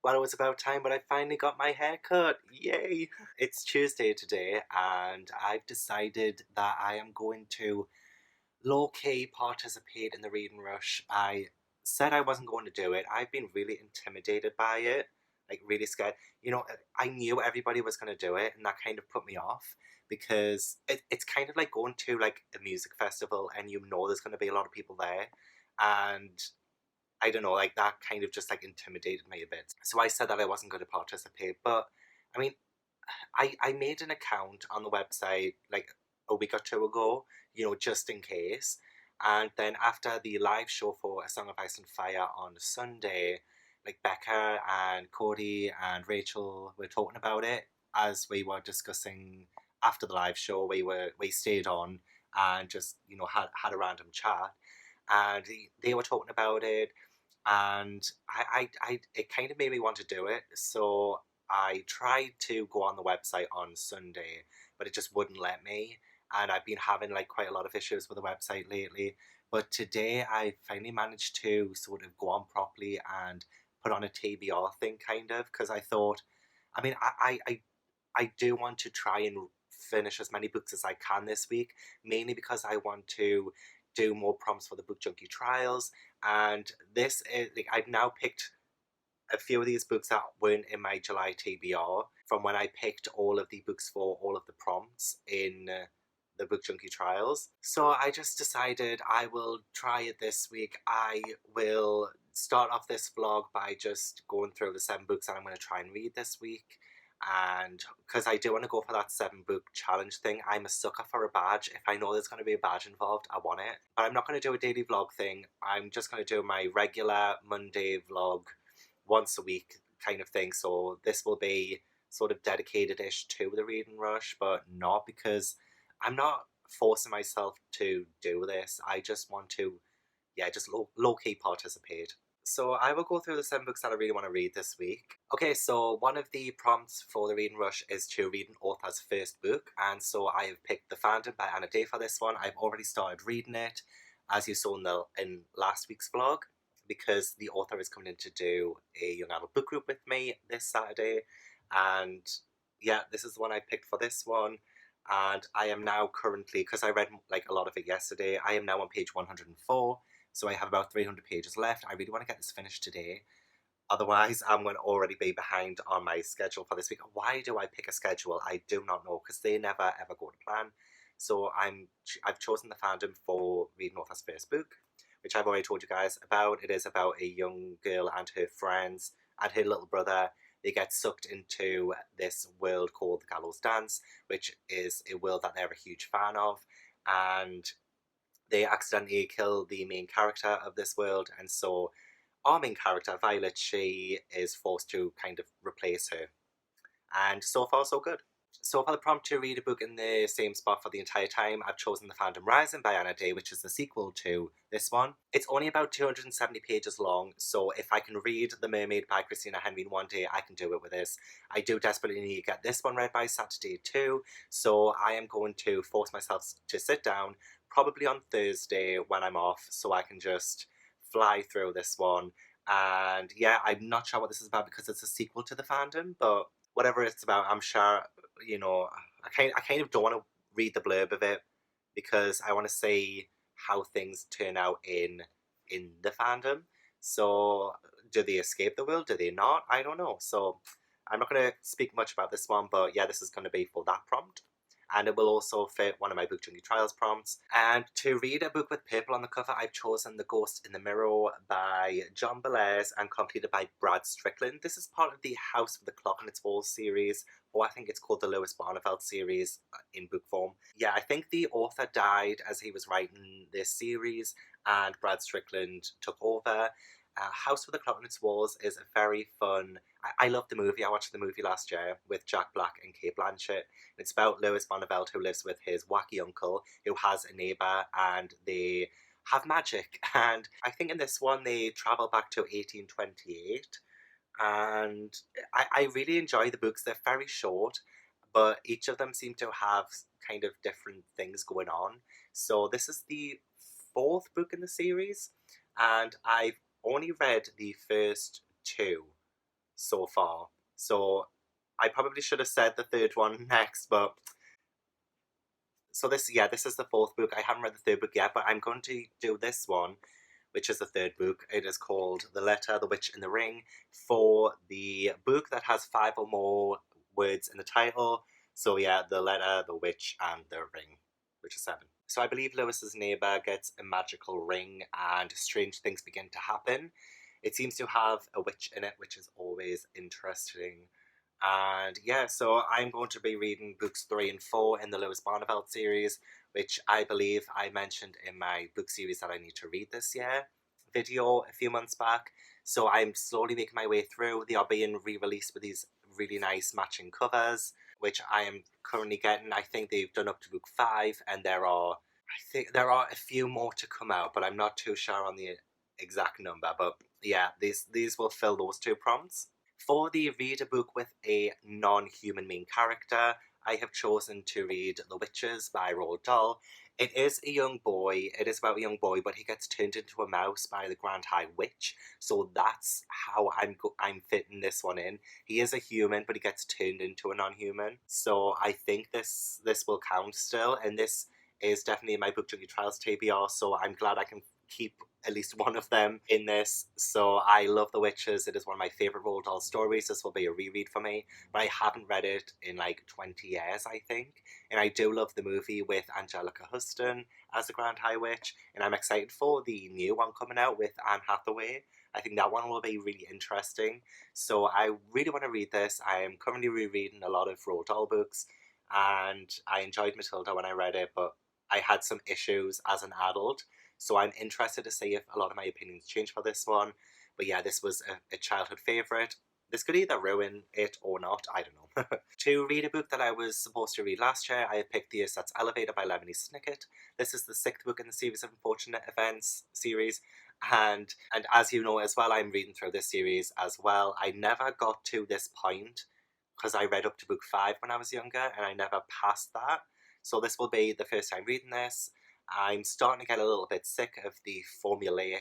Well, it was about time, but I finally got my hair cut. Yay! It's Tuesday today, and I've decided that I am going to low key participate in the reading rush. I said I wasn't going to do it. I've been really intimidated by it, like, really scared. I knew everybody was going to do it, and that kind of put me off because it's kind of like going to like a music festival and you know there's going to be a lot of people there. And I don't know, like that kind of just like intimidated me a bit. So I said that I wasn't going to participate. But I mean, I made an account on the website like a week or two ago, just in case. And then after the live show for A Song of Ice and Fire on Sunday, like Becca and Cody and Rachel were talking about it as we were discussing after the live show. We stayed on and just had a random chat, and they were talking about it, and it kind of made me want to do it. So I tried to go on the website on Sunday, but it just wouldn't let me. And I've been having like quite a lot of issues with the website lately. But today I finally managed to sort of go on properly and put on a TBR thing, kind of, because I thought, I mean, I do want to try and finish as many books as I can this week, mainly because I want to do more prompts for the Book Junkie trials. And this is like, I've now picked a few of these books that weren't in my July TBR from when I picked all of the books for all of the prompts in the Book Junkie trials. So I just decided I will try it this week. I will start off this vlog by just going through the 7 books that I'm going to try and read this week. And because I do want to go for that 7 book challenge thing, I'm a sucker for a badge. If I know there's going to be a badge involved, I want it. But I'm not going to do a daily vlog thing. I'm just going to do my regular Monday vlog once a week kind of thing. So this will be sort of dedicated-ish to the reading rush, but not because I'm not forcing myself to do this. I just want to, yeah, just low-key participate. So I will go through the 7 books that I really want to read this week. Okay, so one of the prompts for the reading rush is to read an author's first book, and so I have picked The Fandom by Anna Day for this one. I've already started reading it, as you saw in last week's vlog, because the author is coming in to do a young adult book group with me this Saturday. And yeah, this is the one I picked for this one. And I am now currently, because I read like a lot of it yesterday, I am now on page 104. So I have about 300 pages left. I really want to get this finished today. Otherwise, I'm going to already be behind on my schedule for this week. Why do I pick a schedule? I do not know, because they never ever go to plan. So I've chosen The Fandom for reading author's first book, which I've already told you guys about. It is about a young girl and her friends and her little brother. They get sucked into this world called the Gallows Dance, which is a world that they're a huge fan of. And they accidentally kill the main character of this world, and so our main character, Violet, she is forced to kind of replace her. And so far, so good. So for the prompt to read a book in the same spot for the entire time, I've chosen The Fandom Rising by Anna Day, which is the sequel to this one. It's only about 270 pages long, so if I can read The Mermaid by Christina Henry in one day, I can do it with this. I do desperately need to get this one read by Saturday too, so I am going to force myself to sit down, probably on Thursday when I'm off, so I can just fly through this one. And yeah, I'm not sure what this is about because it's a sequel to The Fandom, but whatever it's about, I'm sure, I kind of don't want to read the blurb of it because I want to see how things turn out in the fandom. So do they escape the world? Do they not? I don't know. So I'm not going to speak much about this one, but yeah, this is going to be for that prompt. And it will also fit one of my Book Junkie Trials prompts. And to read a book with purple on the cover, I've chosen The Ghost in the Mirror by John Bellairs and completed by Brad Strickland. This is part of the House with the Clock on its Walls series, or I think it's called the Lewis Barneveld series in book form. Yeah, I think the author died as he was writing this series, and Brad Strickland took over. House with the Clock on its Walls is a very fun. I love the movie. I watched the movie last year with Jack Black and Kate Blanchett. It's about Lewis Barneveld, who lives with his wacky uncle who has a neighbour, and they have magic. And I think in this one they travel back to 1828. And I really enjoy the books. They're very short, but each of them seem to have kind of different things going on. So this is the 4th book in the series, and I've only read the first 2. so far. So I probably should have said the third one next, but so this is the fourth book. I haven't read the third book yet, but I'm going to do this one, which is the third book. It is called The Letter, The Witch and the Ring, for the book that has 5 or more words in the title. So yeah, The Letter, The Witch and the Ring, which is 7. So I believe Lewis's neighbour gets a magical ring and strange things begin to happen. It seems to have a witch in it, which is always interesting. And yeah, so I'm going to be reading books 3 and 4 in the Lewis Barneveld series, which I believe I mentioned in my book series that I need to read this year video a few months back. So I'm slowly making my way through. They are being re-released with these really nice matching covers, which I am currently getting. I think they've done up to book 5, and I think there are a few more to come out, but I'm not too sure on the exact number. But yeah, these will fill those 2 prompts. For the read a book with a non-human main character, I have chosen to read The Witches by Roald Dahl. It is a young boy, it is about a young boy, but he gets turned into a mouse by the Grand High Witch, so that's how I'm fitting this one in. He is a human, but he gets turned into a non-human, so I think this will count still, and this is definitely my Book Junkie Trials TBR, so I'm glad I can keep at least one of them in this. So I love The Witches. It is one of my favourite Roald Dahl stories. This will be a reread for me, but I haven't read it in like 20 years, I think. And I do love the movie with Angelica Huston as the Grand High Witch, and I'm excited for the new one coming out with Anne Hathaway. I think that one will be really interesting. So I really want to read this. I am currently rereading a lot of Roald Dahl books, and I enjoyed Matilda when I read it, but I had some issues as an adult, so I'm interested to see if a lot of my opinions change for this one. But yeah, this was a childhood favourite. This could either ruin it or not, I don't know. To read a book that I was supposed to read last year, I picked The Years That's Elevator by Lemony Snicket. This is the 6th book in the series of Unfortunate Events series. And as you know as well, I'm reading through this series as well. I never got to this point because I read up to book 5 when I was younger, and I never passed that. So this will be the first time reading this. I'm starting to get a little bit sick of the formulaic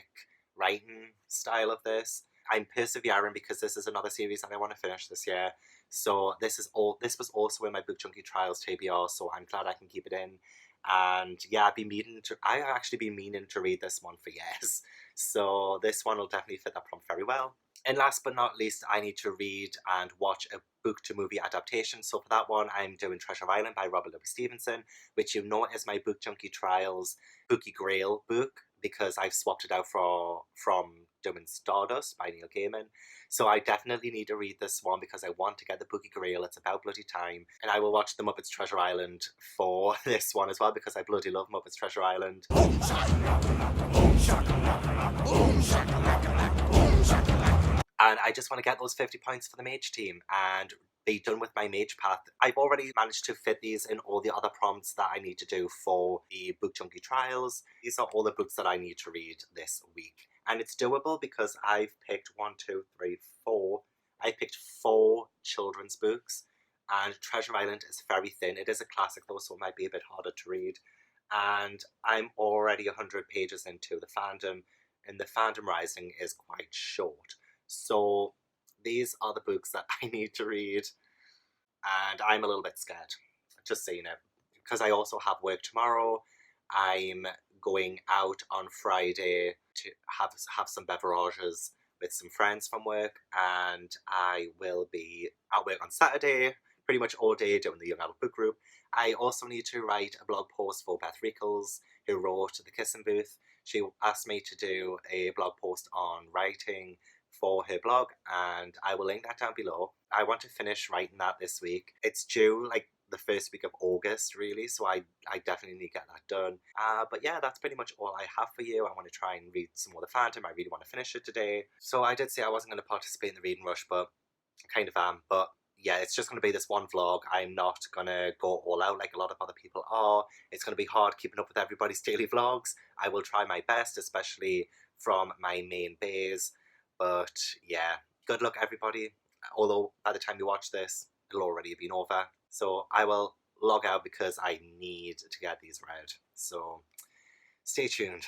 writing style of this. I'm persevering because this is another series that I want to finish this year. So this was also in my Book Junkie Trials TBR, so I'm glad I can keep it in. And yeah, I've actually been meaning to read this one for years. So this one will definitely fit that prompt very well. And last but not least, I need to read and watch a book to movie adaptation. So for that one, I'm doing Treasure Island by Robert Louis Stevenson, which you know is my Book Junkie Trials Bookie Grail book, because I've swapped it out from doing Stardust by Neil Gaiman. So I definitely need to read this one because I want to get the Bookie Grail. It's about bloody time. And I will watch The Muppets Treasure Island for this one as well, because I bloody love Muppets Treasure Island. And I just want to get those 50 points for the mage team and be done with my mage path. I've already managed to fit these in all the other prompts that I need to do for the Book Junkie Trials. These are all the books that I need to read this week. And it's doable because I've picked 1, 2, 3, 4. I picked 4 children's books, and Treasure Island is very thin. It is a classic though, so it might be a bit harder to read. And I'm already 100 pages into the fandom, and the fandom rising is quite short. So these are the books that I need to read, and I'm a little bit scared, just saying it, because I also have work tomorrow. I'm going out on Friday to have some beverages with some friends from work, and I will be at work on Saturday pretty much all day doing the Young Adult Book Group. I also need to write a blog post for Beth Rickles, who wrote The Kissing Booth. She asked me to do a blog post on writing for her blog, and I will link that down below. I want to finish writing that this week. It's due like the first week of August, really, so I definitely need to get that done. But yeah, that's pretty much all I have for you. I want to try and read some more of the Fandom. I really want to finish it today. So I did say I wasn't going to participate in the reading rush, but I kind of am. But yeah, it's just going to be this one vlog. I'm not going to go all out like a lot of other people are. It's going to be hard keeping up with everybody's daily vlogs. I will try my best, especially from my main base. But yeah, good luck everybody. Although by the time you watch this, it'll already have been over. So I will log out because I need to get these read. So stay tuned.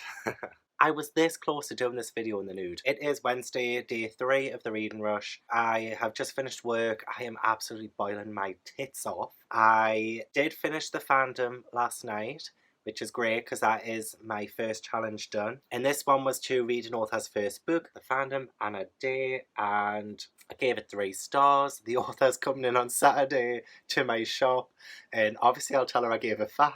I was this close to doing this video in the nude. It is Wednesday, day 3 of the reading rush. I have just finished work. I am absolutely boiling my tits off. I did finish the Fandom last night, which is great because that is my first challenge done. And this one was to read an author's first book, The Fandom, in a day, and I gave it 3 stars. The author's coming in on Saturday to my shop, and obviously I'll tell her I gave it 5.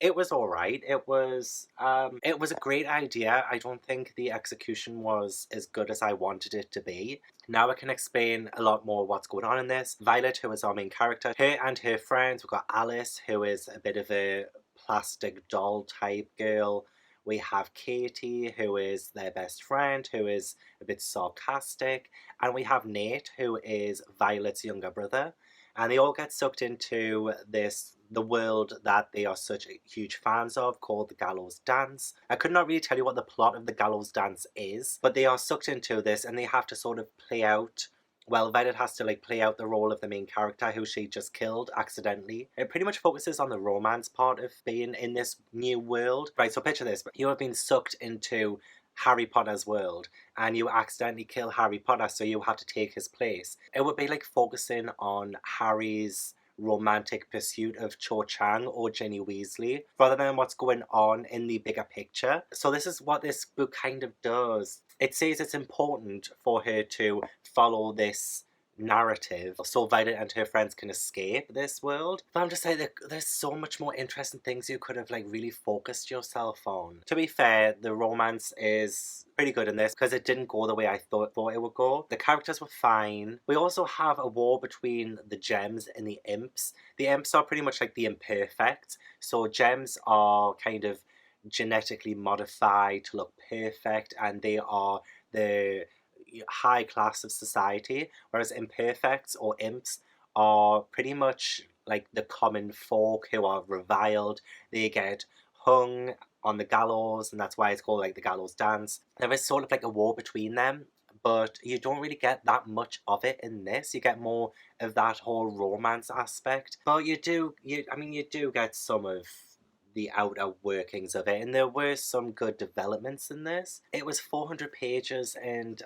It was alright. It was a great idea. I don't think the execution was as good as I wanted it to be. Now I can explain a lot more what's going on in this. Violet, who is our main character, her and her friends, we've got Alice, who is a bit of a plastic doll type girl. We have Katie, who is their best friend, who is a bit sarcastic. And we have Nate, who is Violet's younger brother. And they all get sucked into the world that they are such huge fans of, called the Gallows Dance. I could not really tell you what the plot of the Gallows Dance is, but they are sucked into this and they have to sort of play out, well, Violet has to play out the role of the main character who she just killed accidentally. It pretty much focuses on the romance part of being in this new world. Right, so picture this, you have been sucked into Harry Potter's world and you accidentally kill Harry Potter, so you have to take his place. It would be like focusing on Harry's romantic pursuit of Cho Chang or Ginny Weasley rather than what's going on in the bigger picture. So this is what this book kind of does. It says it's important for her to follow this narrative so Violet and her friends can escape this world. But I'm just saying that there's so much more interesting things you could have really focused yourself on. To be fair, the romance is pretty good in this because it didn't go the way I thought it would go. The characters were fine. We also have a war between the gems and the imps. The imps are pretty much like the imperfect. So gems are kind of genetically modified to look perfect and they are the high class of society, whereas imperfects or imps are pretty much like the common folk who are reviled. They get hung on the gallows and that's why it's called the Gallows Dance. There is sort of a war between them, but you don't really get that much of it in this. You get more of that whole romance aspect, but you do get some of the outer workings of it, and there were some good developments in this. It was 400 pages and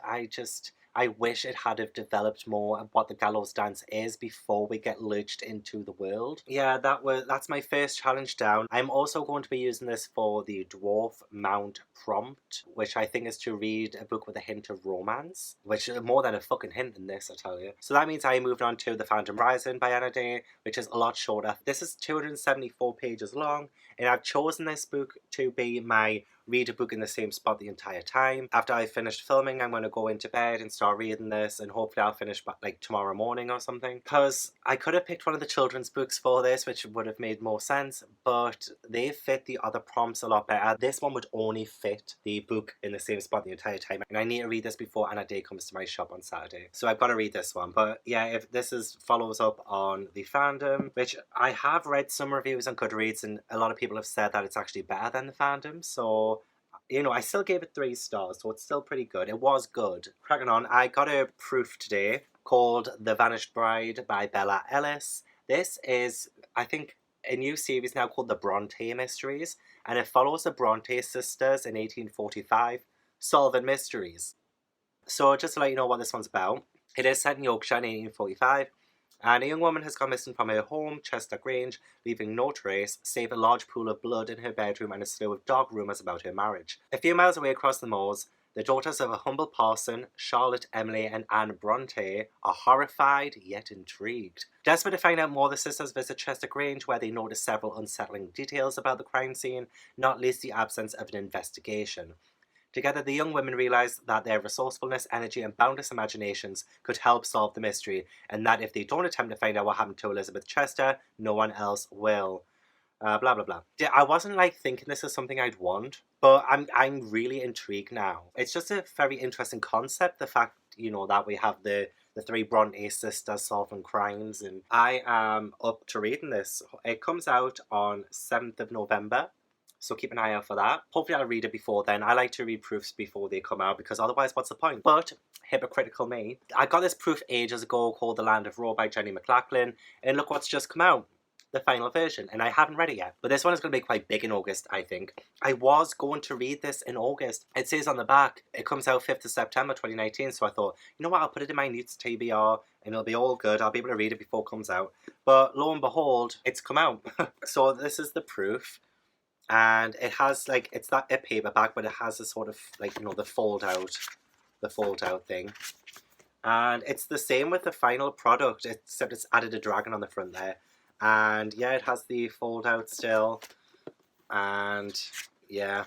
I wish it had have developed more of what the Gallows Dance is before we get lurched into the world. Yeah, that's my first challenge down. I'm also going to be using this for the Dwarf Mount prompt, which I think is to read a book with a hint of romance, which is more than a fucking hint in this, I tell you. So that means I moved on to The Phantom Rising by Anna Day, which is a lot shorter. This is 274 pages long, and I've chosen this book to be my read a book in the same spot the entire time. After I finished filming, I'm going to go into bed and start reading this, and hopefully I'll finish by tomorrow morning or something. Because I could have picked one of the children's books for this, which would have made more sense, but they fit the other prompts a lot better. This one would only fit the book in the same spot the entire time, and I need to read this before Anna Day comes to my shop on Saturday. So I've got to read this one. But yeah, if this follows up on the Fandom, which I have read some reviews on Goodreads, and a lot of people have said that it's actually better than the Fandom, so I still gave it 3 stars, so it's still pretty good. It was good. Cracking on, I got a proof today called The Vanished Bride by Bella Ellis. This is, I think, a new series now called The Bronte Mysteries, and it follows the Bronte sisters in 1845 solving mysteries. So just to let you know what this one's about, it is set in Yorkshire in 1845. And a young woman has gone missing from her home, Chester Grange, leaving no trace, save a large pool of blood in her bedroom and a slew of dark rumours about her marriage. A few miles away across the moors, the daughters of a humble parson, Charlotte, Emily and Anne Bronte, are horrified yet intrigued. Desperate to find out more, the sisters visit Chester Grange, where they notice several unsettling details about the crime scene, not least the absence of an investigation. Together, the young women realise that their resourcefulness, energy and boundless imaginations could help solve the mystery, and that if they don't attempt to find out what happened to Elizabeth Chester, no one else will. Blah, blah, blah. I wasn't thinking this is something I'd want, but I'm really intrigued now. It's just a very interesting concept, the fact, that we have the 3 Bronte sisters solving crimes, and I am up to reading this. It comes out on 7th of November. So keep an eye out for that. Hopefully I'll read it before then. I like to read proofs before they come out because otherwise what's the point? But, hypocritical me, I got this proof ages ago called The Land of Ro by Jenny McLachlan, and look what's just come out. the final version, and I haven't read it yet. But this one is going to be quite big in August, I think. I was going to read this in August. It says on the back, it comes out 5th of September 2019, so I thought, you know what, I'll put it in my notes TBR, and it'll be all good. I'll be able to read it before it comes out. But lo and behold, it's come out. So this is the proof. And it has, like, it's not a paperback, but it has a sort of, like, you know, the fold out thing. And it's the same with the final product, except it's added a dragon on the front there. And yeah, it has the fold out still. And yeah,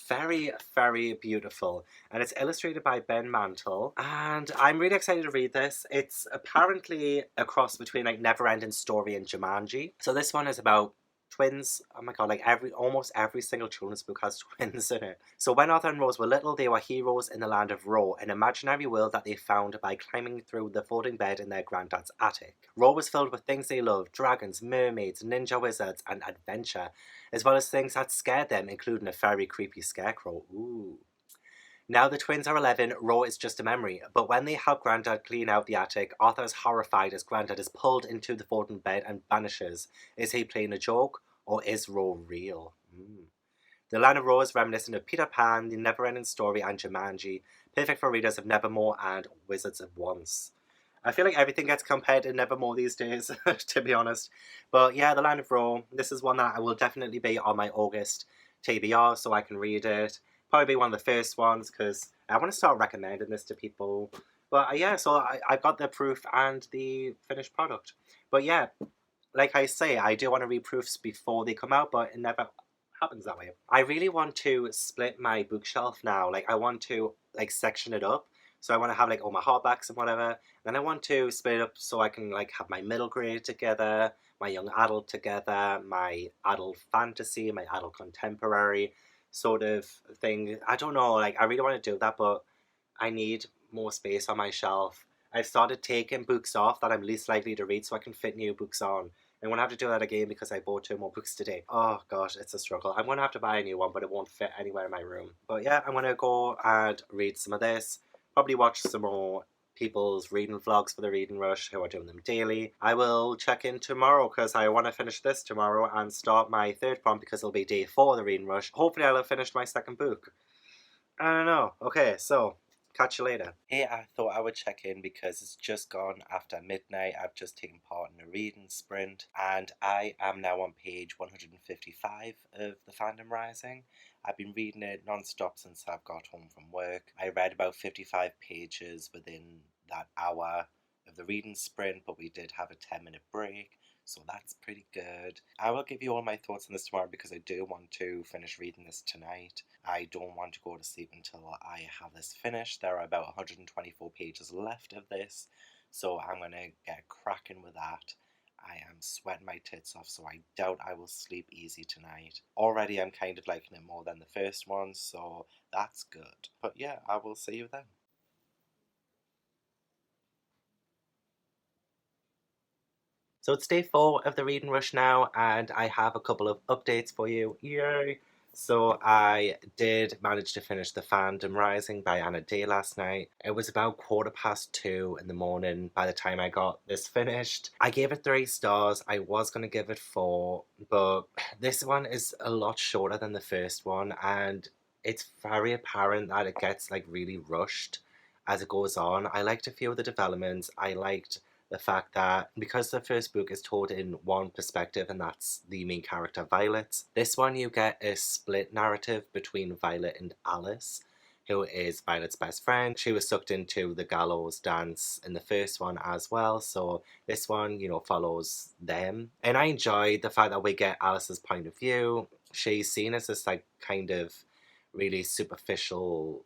very, very beautiful. And it's illustrated by Ben Mantle. And I'm really excited to read this. It's apparently a cross between like Neverending Story and Jumanji. So this one is about twins. Oh my god, like almost every single children's book has twins in it. So when Arthur and Rose were little, they were heroes in the land of Ro, an imaginary world that they found by climbing through the folding bed in their granddad's attic. Ro was filled with things they loved: dragons, mermaids, ninja wizards, and adventure, as well as things that scared them, including a very creepy scarecrow. Ooh. Now the twins are 11, Ro is just a memory, but when they help Grandad clean out the attic, Arthur is horrified as Grandad is pulled into the folding bed and vanishes. Is he playing a joke, or is Ro real? The land of Ro is reminiscent of Peter Pan, The Neverending Story, and Jumanji, perfect for readers of Nevermore and Wizards of Once. I feel like everything gets compared to Nevermore these days, to be honest. But yeah, The Land of Ro, this is one that I will definitely be on my August TBR, so I can read it. Probably be one of the first ones, because I want to start recommending this to people. But yeah, so I got the proof and the finished product. But yeah, like I say, I do want to read proofs before they come out, but it never happens that way. I really want to split my bookshelf now. Like, I want to like section it up. So I want to have like all my hardbacks and whatever. Then I want to split it up so I can like have my middle grade together, my young adult together, my adult fantasy, my adult contemporary sort of thing. I don't know, like I really want to do that, but I need more space on my shelf. I've started taking books off that I'm least likely to read so I can fit new books on. I'm going to have to do that again because I bought 2 more books today. Oh gosh, it's a struggle. I'm going to have to buy a new one, but it won't fit anywhere in my room. But yeah, I'm going to go and read some of this. Probably watch some more people's reading vlogs for the Reading Rush who are doing them daily. I will check in tomorrow because I want to finish this tomorrow and start my 3rd prompt because it'll be day 4 of the Reading Rush. Hopefully I'll have finished my 2nd book. I don't know. Okay, so catch you later. Hey, I thought I would check in because it's just gone after midnight. I've just taken part in a reading sprint and I am now on page 155 of the Fandom Rising. I've been reading it non-stop since I've got home from work. I read about 55 pages within that hour of the reading sprint, but we did have a 10-minute break, so that's pretty good. I will give you all my thoughts on this tomorrow because I do want to finish reading this tonight. I don't want to go to sleep until I have this finished. There are about 124 pages left of this, so I'm going to get cracking with that. I am sweating my tits off, so I doubt I will sleep easy tonight. Already I'm kind of liking it more than the first one, so that's good. But yeah, I will see you then. So it's day 4 of the Reading Rush now, and I have a couple of updates for you. Yay! So I did manage to finish the Fandom Rising by Anna Day last night. It was about 2:15 in the morning by the time I got this finished. I gave it 3 stars. I was going to give it 4, but this one is a lot shorter than the first one, and it's very apparent that it gets like really rushed as it goes on. I liked a few of the developments. I liked the fact that because the first book is told in one perspective, and that's the main character Violet, this one you get a split narrative between Violet and Alice, who is Violet's best friend. She was sucked into the gallows dance in the first one as well, so this one, you know, follows them. And I enjoyed the fact that we get Alice's point of view. She's seen as this like kind of really superficial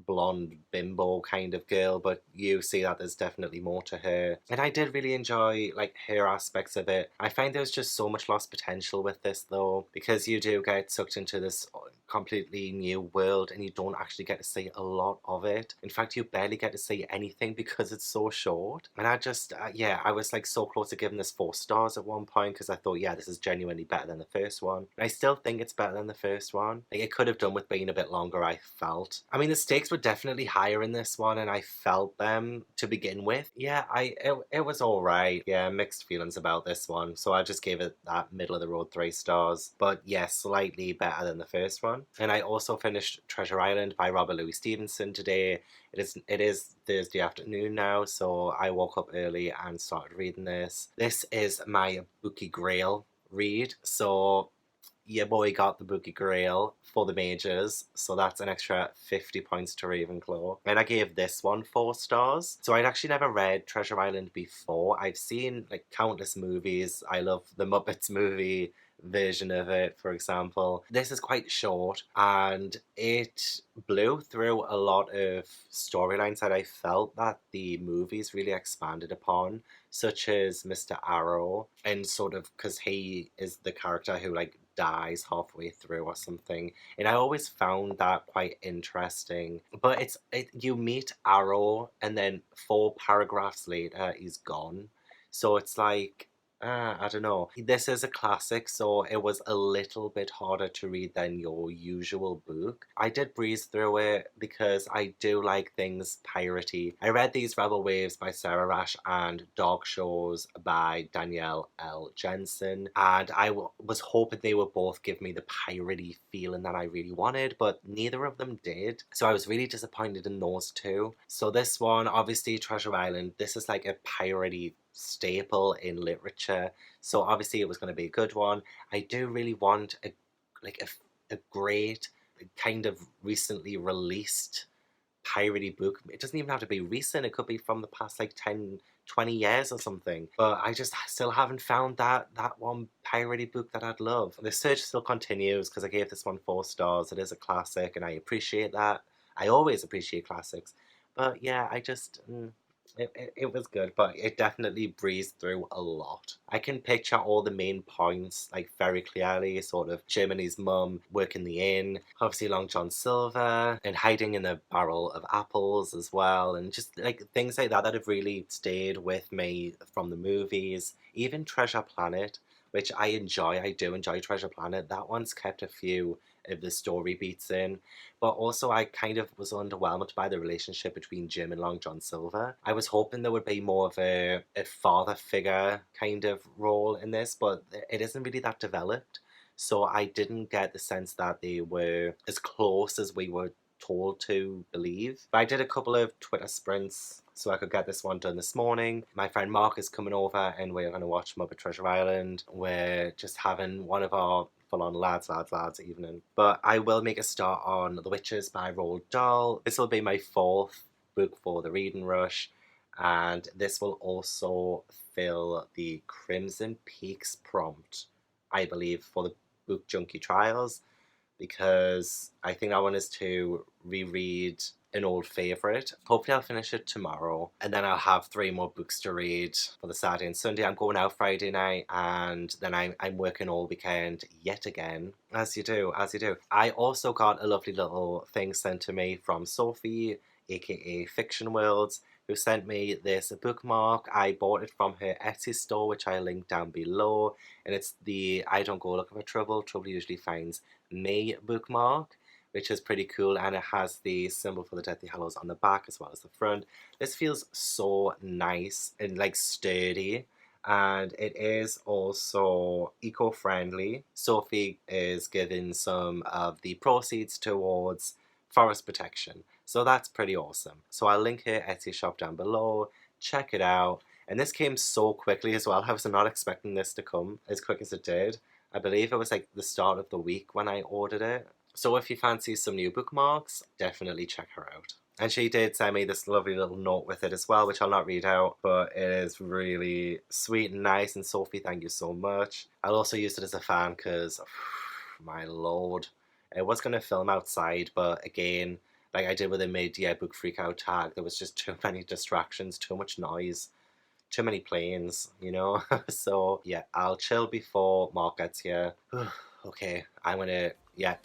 blonde bimbo kind of girl, but you see that there's definitely more to her. And I did really enjoy like her aspects of it. I find there's just so much lost potential with this though, because you do get sucked into this completely new world and you don't actually get to see a lot of it. In fact, you barely get to see anything because it's so short. And I just yeah, I was like so close to giving this 4 stars at one point because I thought, yeah, this is genuinely better than the first one. And I still think it's better than the first one. Like, it could have done with being a bit longer, I felt. I mean, the stakes stakes were definitely higher in this one, and I felt them to begin with. Yeah, it was alright. Yeah, mixed feelings about this one. So I just gave it that middle of the road 3 stars. But yeah, slightly better than the first one. And I also finished Treasure Island by Robert Louis Stevenson today. It is Thursday afternoon now, so I woke up early and started reading this. This is my Bookie Grail read, so your boy got the Bookie Grail for the majors, so that's an extra 50 points to Ravenclaw. And I gave this one 4 stars. So I'd actually never read Treasure Island before. I've seen like countless movies. I love the Muppets movie version of it, for example. This is quite short, and it blew through a lot of storylines that I felt that the movies really expanded upon, such as Mr. Arrow, and sort of because he is the character who like dies halfway through or something, and I always found that quite interesting. But you meet Arrow, and then 4 paragraphs later he's gone, so it's like, I don't know. This is a classic, so it was a little bit harder to read than your usual book. I did breeze through it because I do like things piratey. I read these Rebel Waves by Sarah Rash and Dog Shows by Danielle L. Jensen, and I was hoping they would both give me the piratey feeling that I really wanted, but neither of them did. So I was really disappointed in those two. So this one, obviously Treasure Island, this is like a piratey staple in literature, so obviously it was going to be a good one. I do really want a great kind of recently released piratey book. It doesn't even have to be recent, it could be from the past like 10-20 years or something, but I just still haven't found that one piratey book that I'd love. The search still continues because I gave this one 4 stars. It is a classic and I appreciate that. I always appreciate classics, but yeah, I just it was good, but it definitely breezed through a lot. I can picture all the main points like very clearly, sort of Germany's mum working the inn, obviously Long John Silver, and hiding in a barrel of apples as well, and just like things like that that have really stayed with me from the movies. Even Treasure Planet, which I enjoy, I do enjoy Treasure Planet. That one's kept a few of the story beats in, but also I kind of was underwhelmed by the relationship between Jim and Long John Silver. I was hoping there would be more of a father figure kind of role in this, but it isn't really that developed, so I didn't get the sense that they were as close as we were told to believe. But I did a couple of Twitter sprints so I could get this one done this morning. My friend Mark is coming over and we're going to watch Muppet Treasure Island. We're just having one of our full-on lads evening. But I will make a start on The Witches by Roald Dahl. This will be my 4th book for the Reading Rush, and this will also fill the Crimson Peaks prompt, I believe, for the Book Junkie Trials, because I think I want us to reread an old favourite. Hopefully I'll finish it tomorrow, and then I'll have 3 more books to read for the Saturday and Sunday. I'm going out Friday night, and then I'm working all weekend yet again, as you do. I also got a lovely little thing sent to me from Sophie, aka Fiction Worlds, who sent me this bookmark. I bought it from her Etsy store, which I linked down below, and it's the I don't go looking for trouble, trouble usually finds me bookmark, which is pretty cool, and it has the symbol for the Deathly Hallows on the back as well as the front. This feels so nice and like sturdy, and it is also eco-friendly. Sophie is giving some of the proceeds towards forest protection, so that's pretty awesome. So I'll link her Etsy shop down below. Check it out. And this came so quickly as well. I was not expecting this to come as quick as it did. I believe it was like the start of the week when I ordered it. So if you fancy some new bookmarks, definitely check her out. And she did send me this lovely little note with it as well, which I'll not read out, but it is really sweet and nice. And Sophie, thank you so much. I'll also use it as a fan because, my lord, it was going to film outside, but again, like I did with the mid-year book freakout tag, there was just too many distractions, too much noise, too many planes, you know? So yeah, I'll chill before Mark gets here. Okay, I'm gonna, yeah,